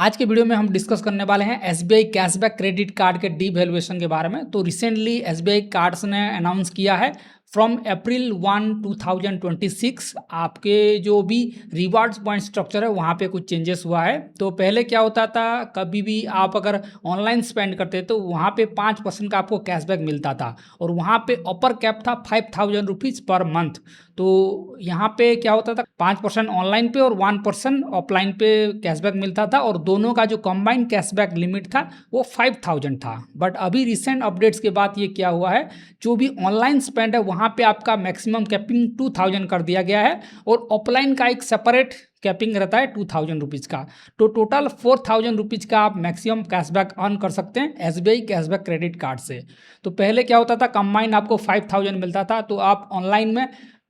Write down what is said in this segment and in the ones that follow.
आज के वीडियो में हम डिस्कस करने वाले हैं एसबीआई कैशबैक क्रेडिट कार्ड के डीवैल्यूएशन के बारे में। तो रिसेंटली एसबीआई कार्ड्स ने अनाउंस किया है फ्रॉम अप्रैल 1 2026 आपके जो भी रिवार्ड्स पॉइंट स्ट्रक्चर है वहाँ पे कुछ चेंजेस हुआ है। तो पहले क्या होता था, कभी भी आप अगर ऑनलाइन स्पेंड करते तो वहाँ पे 5% का आपको कैशबैक मिलता था और वहाँ पे अपर कैप था 5000 रुपीज़ पर मंथ। तो यहाँ पे क्या होता था, 5% ऑनलाइन पे और 1% ऑफलाइन पे कैशबैक मिलता था और दोनों का जो कंबाइंड कैशबैक लिमिट था वो 5000 था। बट अभी रिसेंट अपडेट्स के बाद ये क्या हुआ है, जो भी ऑनलाइन स्पेंड है वहाँ पे आपका मैक्सिमम कैपिंग 2000 कर दिया गया है और ऑफलाइन का एक सेपरेट कैपिंग रहता है 2000 रुपीज़ का। तो टोटल 4000 रुपीज़ का आप मैक्सिमम कैशबैक अर्न कर सकते हैं एसबीआई कैशबैक क्रेडिट कार्ड से। तो पहले क्या होता था, कंबाइंड आपको 5000 मिलता था, तो आप ऑनलाइन में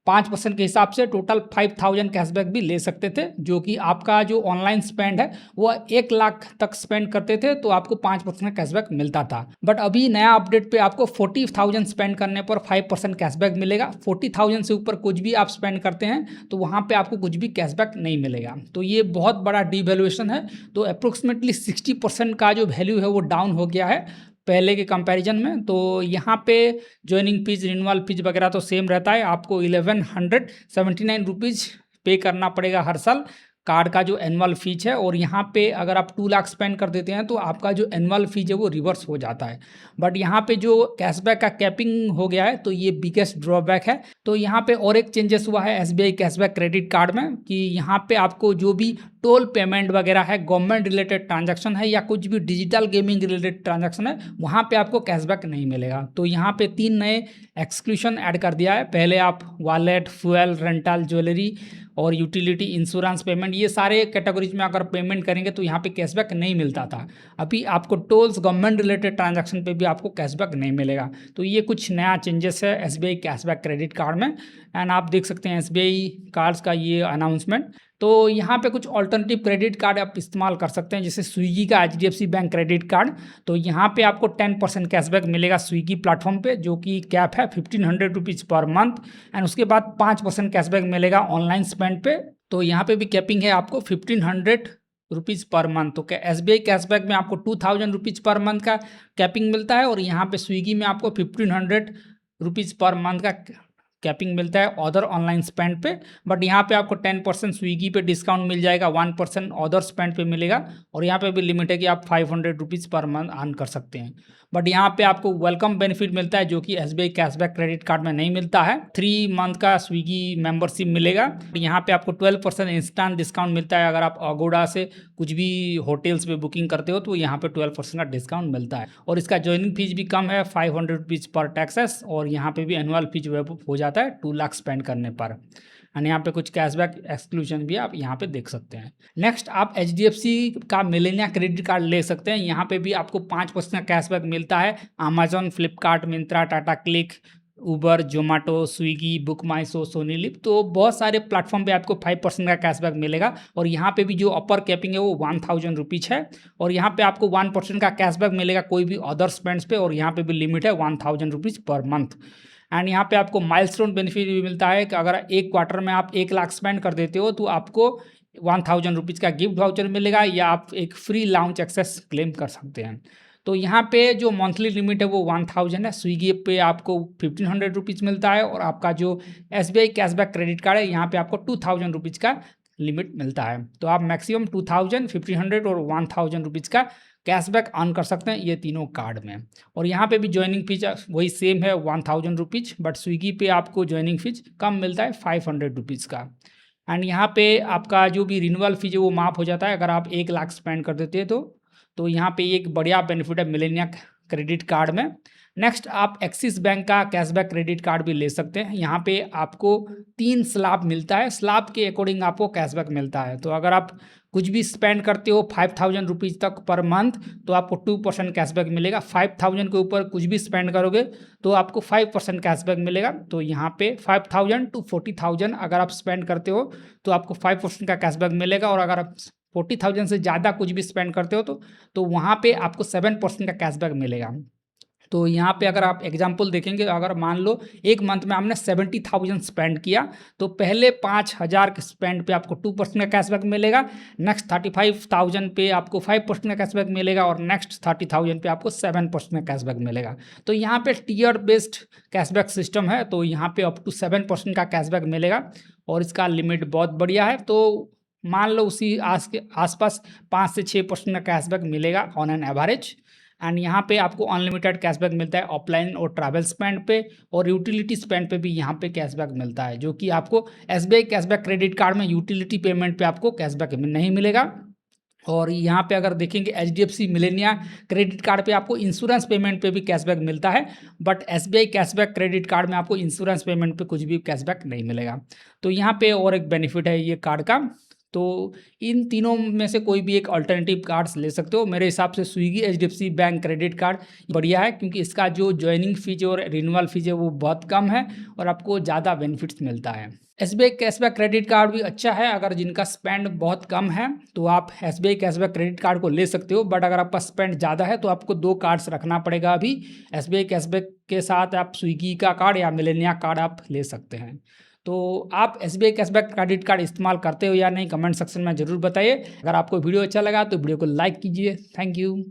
5% के हिसाब से टोटल 5000 कैशबैक भी ले सकते थे, जो कि आपका जो ऑनलाइन स्पेंड है वो 1 लाख तक स्पेंड करते थे तो आपको 5% कैशबैक मिलता था। बट अभी नया अपडेट पे आपको 40,000 स्पेंड करने पर 5% कैशबैक मिलेगा। 40,000 से ऊपर कुछ भी आप स्पेंड करते हैं तो वहाँ पे आपको कुछ भी कैशबैक नहीं मिलेगा। तो ये बहुत बड़ा डिवैल्यूएशन है। तो अप्रोक्सीमेटली 60% का जो वैल्यू है वो डाउन हो गया है पहले के कंपैरिजन में। तो यहाँ पे ज्वाइनिंग फीस, रिन्यूअल फीस वगैरह तो सेम रहता है, आपको 1179 रुपीज़ पे करना पड़ेगा हर साल कार्ड का जो एनुअल फीस है। और यहाँ पे अगर आप 2 लाख स्पेंड कर देते हैं तो आपका जो एनुअल फीस है वो रिवर्स हो जाता है। बट यहाँ पे जो कैशबैक का कैपिंग हो गया है तो ये बिगेस्ट ड्रॉबैक है। तो यहाँ पे और एक चेंजेस हुआ है एसबीआई कैशबैक क्रेडिट कार्ड में कि यहाँ पे आपको जो भी टोल पेमेंट वगैरह है, गवर्नमेंट रिलेटेड ट्रांजैक्शन है या कुछ भी डिजिटल गेमिंग रिलेटेड ट्रांजैक्शन है, वहाँ पे आपको कैशबैक नहीं मिलेगा। तो यहाँ पे 3 नए एक्सक्लूशन ऐड कर दिया है। पहले आप वॉलेट, फ्यूल, रेंटल, ज्वेलरी और यूटिलिटी, इंश्योरेंस पेमेंट, ये सारे कैटेगरीज में अगर पेमेंट करेंगे तो यहाँ पे कैशबैक नहीं मिलता था। अभी आपको टोल्स, गवर्नमेंट रिलेटेड ट्रांजैक्शन पे भी आपको कैशबैक नहीं मिलेगा। तो ये कुछ नया चेंजेस है एसबीआई कैशबैक क्रेडिट कार्ड में। एंड आप देख सकते हैं एसबीआई कार्ड्स का ये अनाउंसमेंट। तो यहाँ पे कुछ ऑल्टरनेटिव क्रेडिट कार्ड आप इस्तेमाल कर सकते हैं, जैसे स्विगी का एचडीएफसी बैंक क्रेडिट कार्ड। तो यहाँ पे आपको 10% कैशबैक मिलेगा स्विगी प्लेटफॉर्म पे, जो कि कैप है 1500 रुपीज़ पर मंथ। एंड उसके बाद 5% कैशबैक मिलेगा ऑनलाइन स्पेंड पे। तो यहाँ पे भी कैपिंग है आपको 1500 रुपीज़ पर मंथ। तो क्या एसबीआई कैशबैक में आपको 2000 रुपीज़ पर मंथ का कैपिंग मिलता है और यहाँ पे स्विगी में आपको 1500 रुपीज़ पर मंथ का कैपिंग मिलता है अदर ऑनलाइन स्पेंड पे। बट यहाँ पे आपको 10% स्विगी पे डिस्काउंट मिल जाएगा, 1% अदर स्पेंड पे मिलेगा और यहाँ पे भी लिमिट है कि आप 500 रुपीज़ पर मंथ अर्न कर सकते हैं। बट यहाँ पे आपको वेलकम बेनिफिट मिलता है जो कि एसबीआई कैशबैक क्रेडिट कार्ड में नहीं मिलता है। 3 मंथ का स्विगी मेंबरशिप मिलेगा। यहाँ पे आपको 12% इंस्टेंट डिस्काउंट मिलता है अगर आप अगोडा से कुछ भी होटल्स पे बुकिंग करते हो तो यहाँ पे 12% का डिस्काउंट मिलता है। और इसका ज्वाइनिंग फीस भी कम है, 500 रुपीज़ पर टैक्सेस। और यहाँ पे भी एनुअल फीस हो जाता है 2 लाख स्पेंड करने पर। एंड यहाँ पे कुछ कैशबैक एक्सक्लूजन भी आप यहाँ पे देख सकते हैं। नेक्स्ट आप एचडीएफसी का मिलेनिया क्रेडिट कार्ड ले सकते हैं। यहाँ पे भी आपको 5% कैशबैक मिलता है अमेजॉन, फ्लिपकार्ट, मिंत्रा, टाटा क्लिक, उबर, जोमेटो, स्विगी, बुक माई शो, सोनी लिव, तो बहुत सारे प्लेटफॉर्म पे आपको 5% का कैशबैक मिलेगा। और यहाँ पे भी जो अपर कैपिंग है वो 1000 रुपीज़ है और यहाँ पे आपको 1% का कैशबैक मिलेगा कोई भी अदर स्पेंड्स पे और यहाँ पे भी लिमिट है 1000 रुपीज़ पर मंथ। एंड यहाँ पे आपको माइलस्टोन बेनिफिट भी मिलता है कि अगर एक क्वार्टर में आप 1 लाख स्पेंड कर देते हो तो आपको 1000 रुपीज़ का गिफ्ट वाउचर मिलेगा या आप एक फ्री लाउंज एक्सेस क्लेम कर सकते हैं। तो यहाँ पे जो मंथली लिमिट है वो 1000 है। स्विगी पे आपको 1500 रुपीज़ मिलता है और आपका जो एसबीआई कैशबैक क्रेडिट कार्ड है यहाँ पे आपको 2000 रुपीज़ का लिमिट मिलता है। तो आप मैक्सिमम 2000, 1500 और 1000 रुपीज़ का कैशबैक अर्न कर सकते हैं ये तीनों कार्ड में। और यहाँ पे भी ज्वाइनिंग फीस वही सेम है 1000 रुपीज़, बट स्विगी पे आपको ज्वाइनिंग फीस कम मिलता है 500 रुपीज़ का। एंड यहाँ पे आपका जो भी रिन्यूअल फीस है वो माफ़ हो जाता है अगर आप 1 लाख स्पेंड कर देते हैं तो यहाँ पे एक बढ़िया बेनिफिट है मिलेनिया क्रेडिट कार्ड में। नेक्स्ट आप एक्सिस बैंक का कैशबैक क्रेडिट कार्ड भी ले सकते हैं। यहाँ पे आपको 3 स्लैब मिलता है, स्लैब के अकॉर्डिंग आपको कैशबैक मिलता है। तो अगर आप कुछ भी स्पेंड करते हो 5000 रुपीज़ तक पर मंथ तो आपको 2% कैशबैक मिलेगा। 5000 के ऊपर कुछ भी स्पेंड करोगे तो आपको 5% कैशबैक मिलेगा। तो यहाँ पे 5000 to 40,000 अगर आप स्पेंड करते हो तो आपको 5% का कैशबैक मिलेगा और अगर आप 40,000 से ज़्यादा कुछ भी स्पेंड करते हो तो वहाँ पे आपको 7% का कैशबैक मिलेगा। तो यहाँ पे अगर आप एग्जांपल देखेंगे, अगर मान लो एक मंथ में आपने 70,000 स्पेंड किया, तो पहले 5,000 के स्पेंड पे आपको 2% का कैशबैक मिलेगा, नेक्स्ट 35,000 पे आपको 5% का कैशबैक मिलेगा और नेक्स्ट 30,000 पे आपको 7% का कैशबैक मिलेगा। तो यहाँ पे टियर बेस्ड कैशबैक सिस्टम है, तो यहाँ पे अप टू 7% का कैशबैक मिलेगा और इसका लिमिट बहुत बढ़िया है। तो मान लो उसी आसपास 5 से 6% का कैशबैक मिलेगा ऑन एन एवरेज। एंड यहाँ पे आपको अनलिमिटेड कैशबैक मिलता है ऑफलाइन और ट्रैवल स्पेंड पे, और यूटिलिटी स्पेंड पे भी यहाँ पे कैशबैक मिलता है, जो कि आपको एसबीआई कैशबैक क्रेडिट कार्ड में यूटिलिटी पेमेंट पे आपको कैशबैक नहीं मिलेगा। और यहाँ पे अगर देखेंगे एचडीएफसी मिलेनिया क्रेडिट कार्ड पे आपको इंश्योरेंस पेमेंट पे भी कैशबैक मिलता है, but SBI cashback credit card में आपको इंश्योरेंस पेमेंट पे कुछ भी कैशबैक नहीं मिलेगा। तो यहाँ पे और एक बेनिफिट है ये कार्ड का। तो इन तीनों में से कोई भी एक अल्टरनेटिव कार्ड्स ले सकते हो। मेरे हिसाब से Swiggy HDFC bank credit card बढ़िया है, क्योंकि इसका जो ज्वाइनिंग फीस और रिन्यूअल फीस है वो बहुत कम है और आपको ज़्यादा बेनिफिट्स मिलता है। एसबीआई कैशबैक क्रेडिट कार्ड भी अच्छा है, अगर जिनका स्पेंड बहुत कम है तो आप एसबीआई कैशबैक क्रेडिट कार्ड को ले सकते हो, बट अगर आपका स्पेंड ज़्यादा है तो आपको 2 कार्ड्स रखना पड़ेगा। अभी एसबीआई कैशबैक के साथ आप स्विगी का कार्ड या मिलेनिया कार्ड आप ले सकते हैं। तो आप एसबीआई कैशबैक क्रेडिट कार्ड इस्तेमाल करते हो या नहीं, कमेंट सेक्शन में ज़रूर बताइए। अगर आपको वीडियो अच्छा लगा तो वीडियो को लाइक कीजिए। Thank you.